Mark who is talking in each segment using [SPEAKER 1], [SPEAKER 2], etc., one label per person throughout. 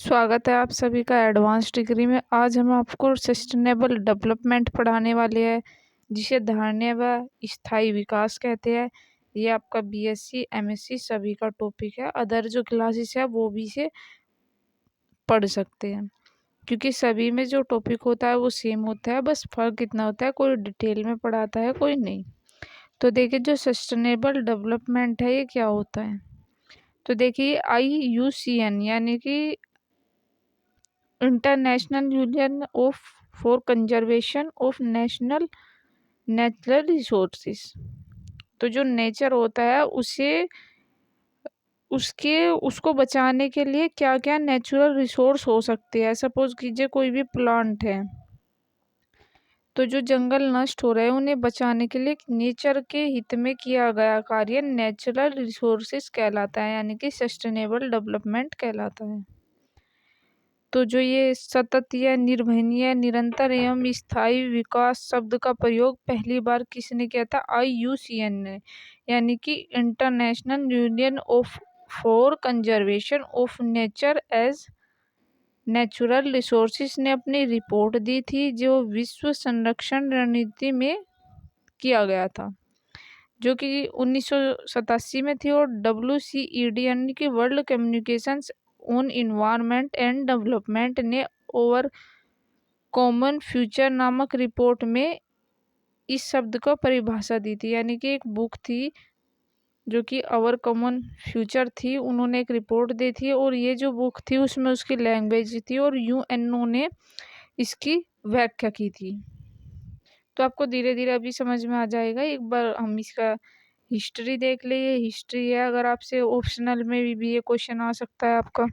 [SPEAKER 1] स्वागत है आप सभी का एडवांस डिग्री में। आज हम आपको सस्टेनेबल डेवलपमेंट पढ़ाने वाले हैं, जिसे धारणीय व स्थायी विकास कहते हैं। ये आपका बीएससी एमएससी सभी का टॉपिक है। अदर जो क्लासेस है वो भी इसे पढ़ सकते हैं, क्योंकि सभी में जो टॉपिक होता है वो सेम होता है। बस फर्क इतना होता है, कोई डिटेल में पढ़ाता है, कोई नहीं। तो देखिए, जो सस्टेनेबल डेवलपमेंट है ये क्या होता है। तो देखिए, IUCN यानी कि international union of for conservation of natural resources. तो जो नेचर होता है उसे उसको बचाने के लिए क्या क्या नेचुरल रिसोर्स हो सकते हैं। सपोज कीजिए कोई भी प्लांट है, तो जो जंगल नष्ट हो रहे हैं उन्हें बचाने के लिए नेचर के हित में किया गया कार्य नेचुरल रिसोर्सेस कहलाता है, यानी कि सस्टेनेबल डेवलपमेंट कहलाता है। तो जो ये सतत या निर्वहनीय, निरंतर एवं स्थायी विकास शब्द का प्रयोग पहली बार किसने किया था? IUCN ने, यानी कि international union of for conservation of nature as natural resources ने अपनी रिपोर्ट दी थी, जो विश्व संरक्षण रणनीति में किया गया था, जो कि 1987 में थी। और WCED यानी कि world communications on environment and development ने ओवर कॉमन फ्यूचर नामक रिपोर्ट में इस शब्द को परिभाषा दी थी। यानी कि एक बुक थी जो कि अवर कॉमन फ्यूचर थी, उन्होंने एक रिपोर्ट दी थी, और ये जो बुक थी उसमें उसकी लैंग्वेज थी, और UNO ने इसकी व्याख्या की थी। तो आपको धीरे धीरे अभी समझ में आ जाएगा। एक बार हम इसका हिस्ट्री देख ले। ये हिस्ट्री है, अगर आपसे ऑप्शनल में भी ये क्वेश्चन आ सकता है आपका।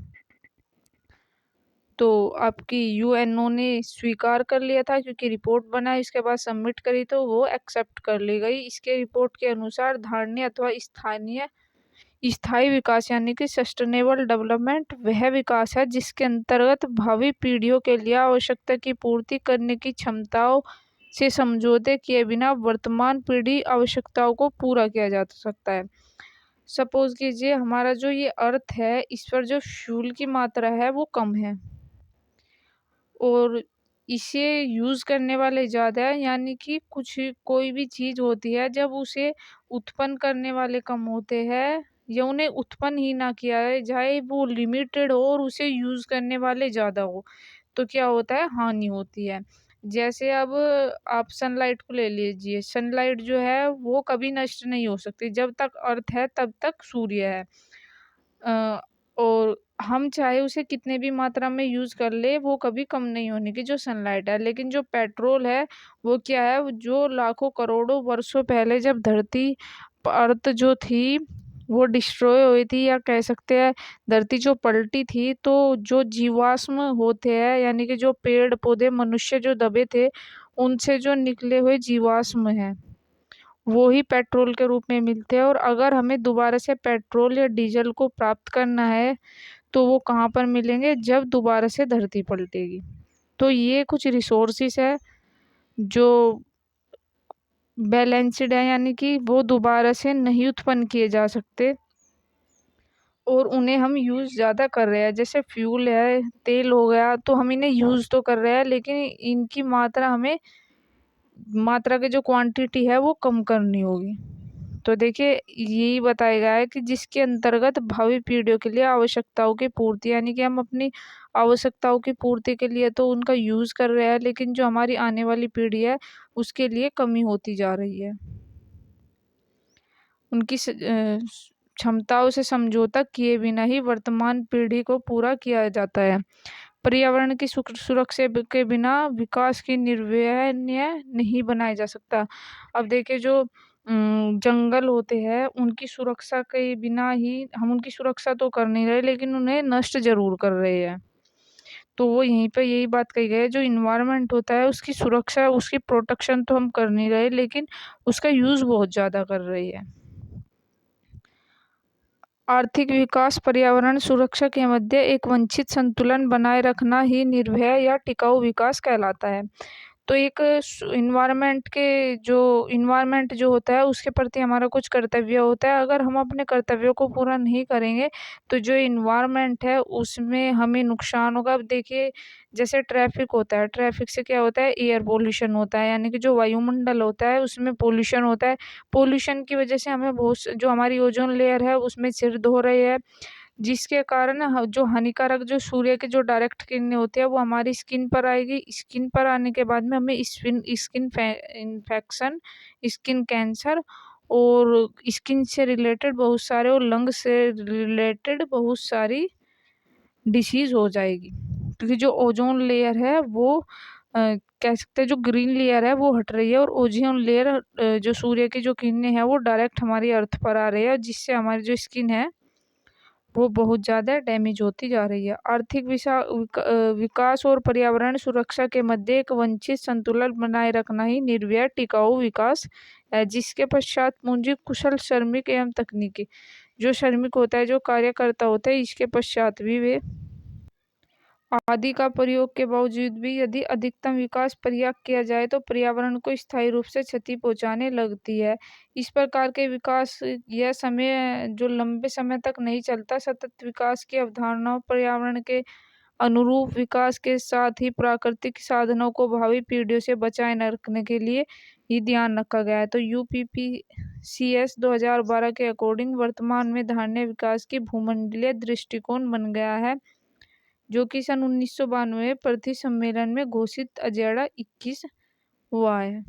[SPEAKER 1] तो आपकी UNO ने स्वीकार कर लिया था, क्योंकि रिपोर्ट बना, इसके बाद सबमिट करी तो वो एक्सेप्ट कर ली गई। इसके रिपोर्ट के अनुसार धारणीय अथवा स्थायी विकास यानी कि सस्टेनेबल डेवलपमेंट वह विकास है जिसके अंतर्गत भावी पीढ़ियों के लिए आवश्यकता की पूर्ति करने की क्षमताओं से समझौते किए बिना वर्तमान पीढ़ी आवश्यकताओं को पूरा किया जा सकता है। सपोज कीजिए हमारा जो ये अर्थ है, इस पर जो फ्यूल की मात्रा है वो कम है, और इसे यूज़ करने वाले ज़्यादा है। यानी कि कोई भी चीज़ होती है, जब उसे उत्पन्न करने वाले कम होते हैं या उन्हें उत्पन्न ही ना किया जाए, वो लिमिटेड हो और उसे यूज़ करने वाले ज़्यादा हो, तो क्या होता है? हानि होती है। जैसे अब आप सनलाइट को ले लीजिए। सनलाइट जो है वो कभी नष्ट नहीं हो सकती। जब तक अर्थ है तब तक सूर्य है। और हम चाहे उसे कितने भी मात्रा में यूज़ कर ले, वो कभी कम नहीं होने की जो सनलाइट है। लेकिन जो पेट्रोल है वो क्या है? जो लाखों करोड़ों वर्षों पहले जब धरती अर्थ जो थी वो डिस्ट्रॉय हुई थी, या कह सकते हैं धरती जो पलटी थी, तो जो जीवाश्म होते हैं, यानी कि जो पेड़ पौधे मनुष्य जो दबे थे, उनसे जो निकले हुए जीवाश्म हैं वो ही पेट्रोल के रूप में मिलते हैं। और अगर हमें दोबारा से पेट्रोल या डीजल को प्राप्त करना है तो वो कहाँ पर मिलेंगे? जब दोबारा से धरती पलटेगी। तो ये कुछ रिसोर्सेस है जो बैलेंस्ड है, यानी कि वो दोबारा से नहीं उत्पन्न किए जा सकते, और उन्हें हम यूज़ ज़्यादा कर रहे हैं। जैसे फ्यूल है, तेल हो गया, तो हम इन्हें यूज़ तो कर रहे हैं, लेकिन इनकी मात्रा की जो क्वांटिटी है वो कम करनी होगी। तो देखिए, यही बताया गया है कि जिसके अंतर्गत भावी पीढ़ियों के लिए आवश्यकताओं की पूर्ति, यानी कि हम अपनी आवश्यकताओं की पूर्ति के लिए तो उनका यूज़ कर रहे हैं, लेकिन जो हमारी आने वाली पीढ़ी है उसके लिए कमी होती जा रही है। उनकी क्षमताओं से समझौता किए बिना ही वर्तमान पीढ़ी को पूरा किया जाता है। पर्यावरण की सुरक्षा के बिना विकास की निर्वहनीय नहीं बनाया जा सकता। अब देखिए, जो जंगल होते हैं उनकी सुरक्षा के बिना ही हम उनकी सुरक्षा तो कर नहीं रहे, लेकिन उन्हें नष्ट ज़रूर कर रहे हैं। तो वो यहीं पे यही बात कही गई है, जो इन्वायरमेंट होता है उसकी सुरक्षा, उसकी प्रोटेक्शन तो हम कर नहीं रहे, लेकिन उसका यूज़ बहुत ज़्यादा कर रहे हैं। आर्थिक विकास पर्यावरण सुरक्षा के मध्य एक वांछित संतुलन बनाए रखना ही निर्भय या टिकाऊ विकास कहलाता है। तो एक इन्वायरमेंट जो होता है उसके प्रति हमारा कुछ कर्तव्य होता है। अगर हम अपने कर्तव्यों को पूरा नहीं करेंगे तो जो इन्वायरमेंट है उसमें हमें नुकसान होगा। अब देखिए, जैसे ट्रैफिक होता है, ट्रैफिक से क्या होता है, एयर पोल्यूशन होता है, यानी कि जो वायुमंडल होता है उसमें पोल्यूशन होता है। पोल्यूशन की वजह से हमें जो हमारी ओजोन लेयर है उसमें सिर धो रही है, जिसके कारण जो हानिकारक जो सूर्य के जो डायरेक्ट किरणें होती है वो हमारी स्किन पर आएगी। स्किन पर आने के बाद में हमें skin skin infection, skin cancer और स्किन से रिलेटेड बहुत सारे और लंग से रिलेटेड बहुत सारी डिसीज हो जाएगी। क्योंकि जो ओजोन लेयर है वो कह सकते हैं जो ग्रीन लेयर है वो हट रही है, और ओजोन लेयर जो सूर्य की जो किरणें हैं वो डायरेक्ट हमारी अर्थ पर आ रही है, जिससे हमारी जो स्किन है वो बहुत ज़्यादा डैमेज होती जा रही है। आर्थिक विकास और पर्यावरण सुरक्षा के मध्य एक वंचित संतुलन बनाए रखना ही निर्व्यय टिकाऊ विकास है, जिसके पश्चात पूंजी कुशल श्रमिक एवं तकनीकी जो श्रमिक होता है, जो कार्यकर्ता होता है, इसके पश्चात भी वे आदि का प्रयोग के बावजूद भी यदि अधिकतम विकास पर्याप्त किया जाए तो पर्यावरण को स्थायी रूप से क्षति पहुंचाने लगती है। इस प्रकार के विकास यह समय जो लंबे समय तक नहीं चलता। सतत विकास की अवधारणा पर्यावरण के अनुरूप विकास के साथ ही प्राकृतिक साधनों को भावी पीढ़ियों से बचाए न रखने के लिए ही ध्यान रखा गया है। तो यूपीपीसीएस 2012 के अकॉर्डिंग वर्तमान में धारणीय विकास की भूमंडलीय दृष्टिकोण बन गया है, जो कि सन 1992 पृथ्वी सम्मेलन में घोषित एजेंडा 21 हुआ है।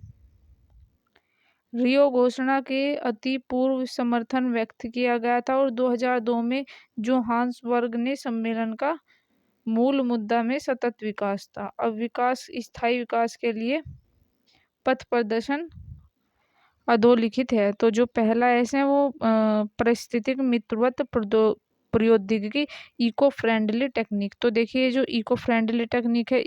[SPEAKER 1] रियो घोषणा के अति पूर्व समर्थन व्यक्त किया गया था, और 2002 में जोहान्सबर्ग ने सम्मेलन का मूल मुद्दा में सतत विकास था। अब विकास स्थायी विकास के लिए पथ प्रदर्शन अधोलिखित है। तो जो पहला ऐसे है वो पारिस्थितिक मित्रवत प्रौद्योगिकी इको फ्रेंडली टेक्निक। तो देखिए, जो इको फ्रेंडली टेक्निक है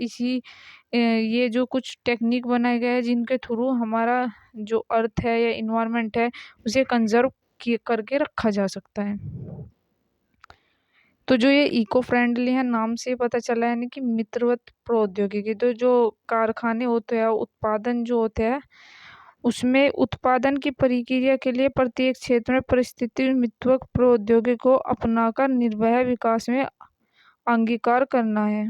[SPEAKER 1] ये जो कुछ टेक्निक बनाए गए हैं जिनके थ्रू हमारा जो अर्थ है या इन्वायरमेंट है उसे कंजर्व करके रखा जा सकता है। तो जो ये इको फ्रेंडली है, नाम से पता चला है, यानी कि मित्रवत प्रौद्योगिकी। तो जो कारखाने होते हैं, उत्पादन जो होते हैं, उसमें उत्पादन की प्रक्रिया के लिए प्रत्येक क्षेत्र में परिस्थिति मित्रवत प्रौद्योगिकी को अपनाकर निर्भय विकास में अंगीकार करना है।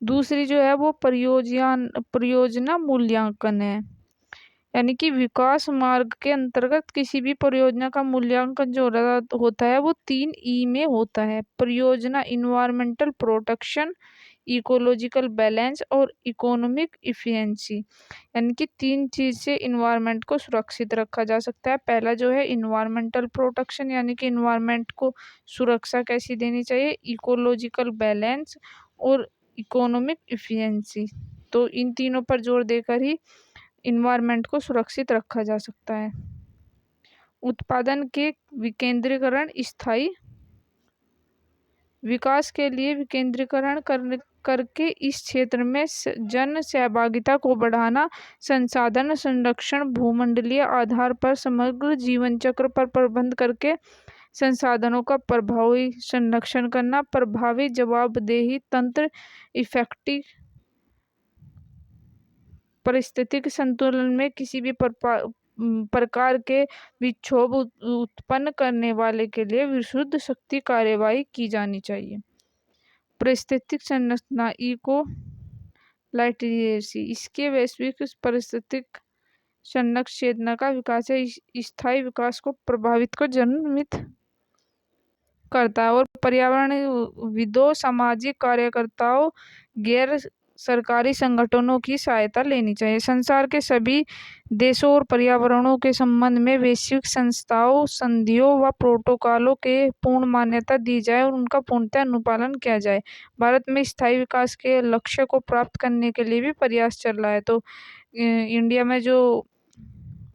[SPEAKER 1] दूसरी जो है वो परियोजना मूल्यांकन है, यानी कि विकास मार्ग के अंतर्गत किसी भी परियोजना का मूल्यांकन जो होता है वो 3 ई में होता है। परियोजना इन्वायरमेंटल प्रोटेक्शन, इकोलॉजिकल बैलेंस और इकोनॉमिक इफिशिएंसी, यानी कि 3 चीज से इन्वायरमेंट को सुरक्षित रखा जा सकता है। पहला जो है इन्वायरमेंटल प्रोटेक्शन, यानी कि इन्वायरमेंट को सुरक्षा कैसी देनी चाहिए, इकोलॉजिकल बैलेंस और इकोनॉमिक इफिशिएंसी। तो इन तीनों पर जोर देकर ही इन्वायरमेंट को सुरक्षित रखा जा सकता है। उत्पादन के विकेंद्रीकरण, स्थायी विकास के लिए विकेंद्रीकरण करके इस क्षेत्र में जन सहभागिता को बढ़ाना, संसाधन संरक्षण, भूमंडलीय आधार पर समग्र जीवन चक्र पर प्रबंध करके संसाधनों का प्रभावी संरक्षण करना, प्रभावी जवाबदेही तंत्र, इफेक्टिव पारिस्थितिक संतुलन में किसी भी प्रकार के विक्षोभ उत्पन्न करने वाले के लिए विशुद्ध शक्ति कार्यवाही की जानी चाहिए। पारिस्थितिक संरचना इको लाइटरेसी, इसके वैश्विक पारिस्थितिक संरक्षण चेतना का विकास है, स्थायी विकास को प्रभावित को जन्मित करता है। और पर्यावरण विदों, सामाजिक कार्यकर्ताओं, गैर सरकारी संगठनों की सहायता लेनी चाहिए। संसार के सभी देशों और पर्यावरणों के संबंध में वैश्विक संस्थाओं, संधियों व प्रोटोकॉलों के पूर्ण मान्यता दी जाए और उनका पूर्णतः अनुपालन किया जाए। भारत में स्थायी विकास के लक्ष्य को प्राप्त करने के लिए भी प्रयास चल रहा है। तो इंडिया में जो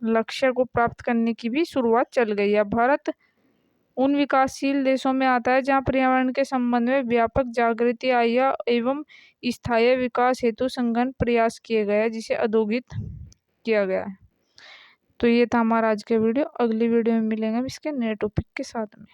[SPEAKER 1] लक्ष्य को प्राप्त करने की भी शुरुआत चल गई है। भारत उन विकासशील देशों में आता है जहां पर्यावरण के संबंध में व्यापक जागृति आई है एवं स्थायी विकास हेतु संगठन प्रयास किए गए हैं, जिसे अधोगित किया गया है। तो ये था हमारा आज का वीडियो। अगली वीडियो में मिलेंगे हम इसके नए टॉपिक के साथ में।